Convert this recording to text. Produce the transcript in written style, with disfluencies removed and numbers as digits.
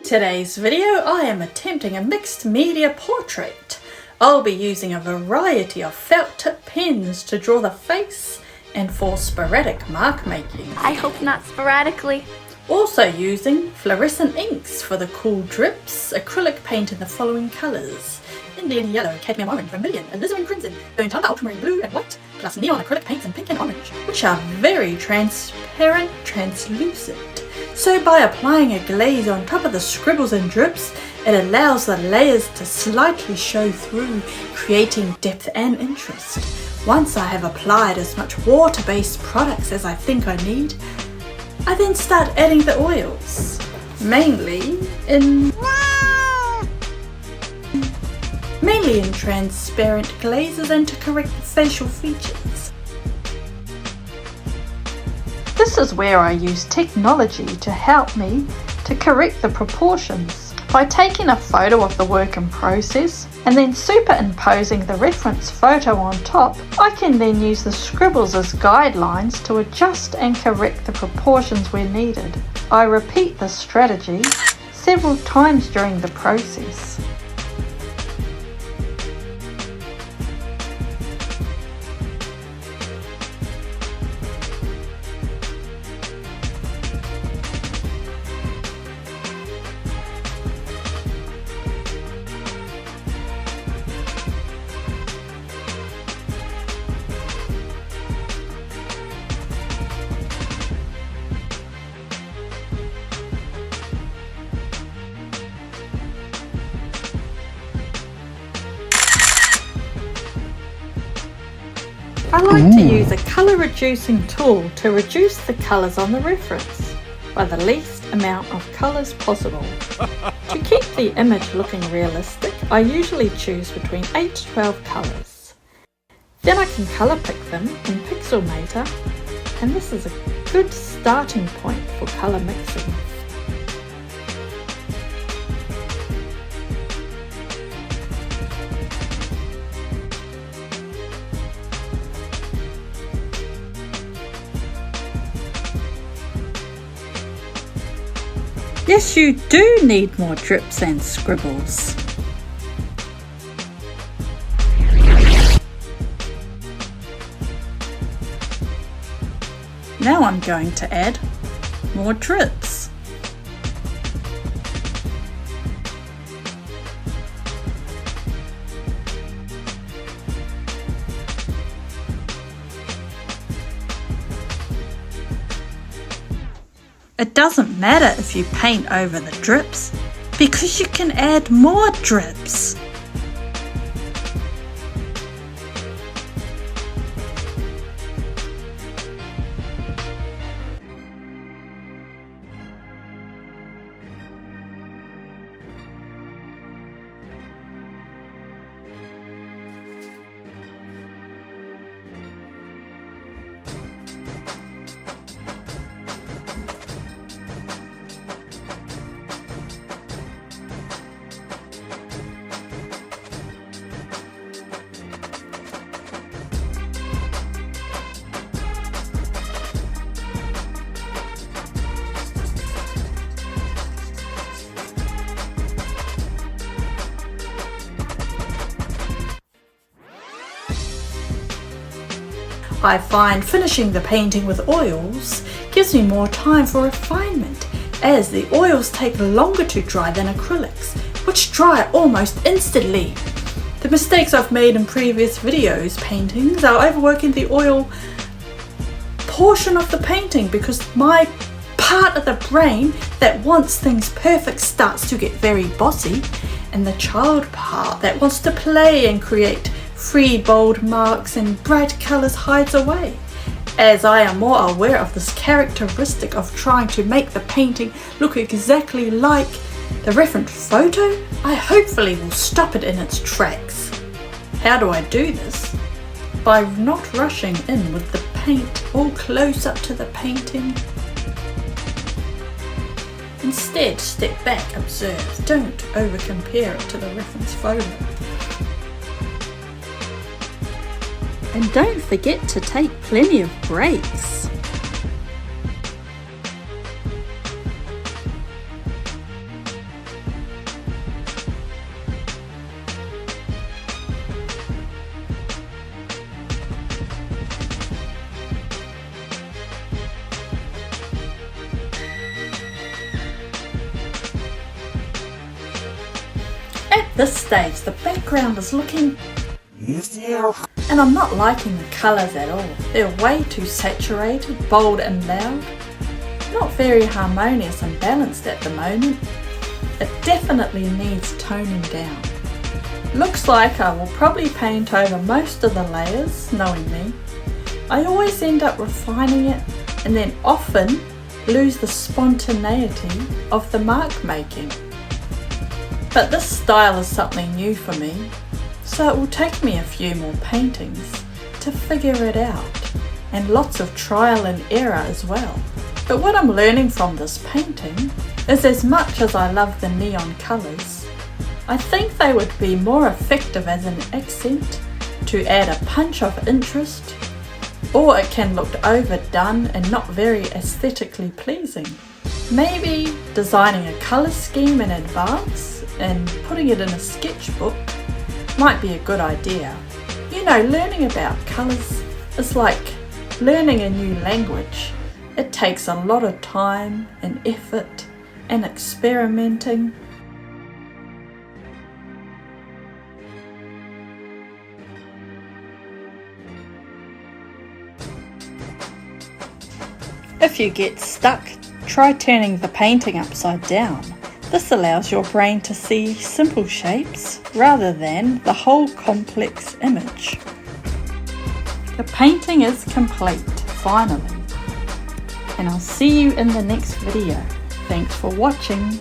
Today's video, I am attempting a mixed media portrait. I'll be using a variety of felt tip pens to draw the face and for sporadic mark making. I hope not sporadically. Also using fluorescent inks for the cool drips, acrylic paint in the following colours: Indian yellow, cadmium orange, vermilion, alizarin crimson, burnt umber, ultramarine blue and white, plus neon acrylic paints in pink and orange, which are very transparent, translucent. So by applying a glaze on top of the scribbles and drips, it allows the layers to slightly show through, creating depth and interest. Once I have applied as much water-based products as I think I need, I then start adding the oils, mainly in transparent glazes and to correct the facial features. This is where I use technology to help me to correct the proportions. By taking a photo of the work in process and then superimposing the reference photo on top, I can then use the scribbles as guidelines to adjust and correct the proportions where needed. I repeat this strategy several times during the process. I like to use a colour reducing tool to reduce the colours on the reference by the least amount of colours possible. To keep the image looking realistic, I usually choose between 8 to 12 colours. Then I can colour pick them in Pixelmator, and this is a good starting point for colour mixing. Yes, you do need more drips and scribbles. Now I'm going to add more drips. It doesn't matter if you paint over the drips, because you can add more drips. I find finishing the painting with oils gives me more time for refinement, as the oils take longer to dry than acrylics, which dry almost instantly. The mistakes I've made in previous videos paintings are overworking the oil portion of the painting, because my part of the brain that wants things perfect starts to get very bossy, and the child part that wants to play and create free bold marks and bright colours hides away. As I am more aware of this characteristic of trying to make the painting look exactly like the reference photo, I hopefully will stop it in its tracks. How do I do this? By not rushing in with the paint all close up to the painting. Instead, step back, observe, don't over compare it to the reference photo. And don't forget to take plenty of breaks. this stage the background is looking... and I'm not liking the colours at all. They're way too saturated, bold and loud. Not very harmonious and balanced at the moment. It definitely needs toning down. Looks like I will probably paint over most of the layers, knowing me. I always end up refining it and then often lose the spontaneity of the mark making. But this style is something new for me, so it will take me a few more paintings to figure it out, and lots of trial and error as well. But what I'm learning from this painting is, as much as I love the neon colours, I think they would be more effective as an accent to add a punch of interest, or it can look overdone and not very aesthetically pleasing. Maybe designing a colour scheme in advance and putting it in a sketchbook might be a good idea. You know, learning about colours is like learning a new language. It takes a lot of time and effort and experimenting. If you get stuck, try turning the painting upside down. This allows your brain to see simple shapes rather than the whole complex image. The painting is complete, finally. And I'll see you in the next video. Thanks for watching.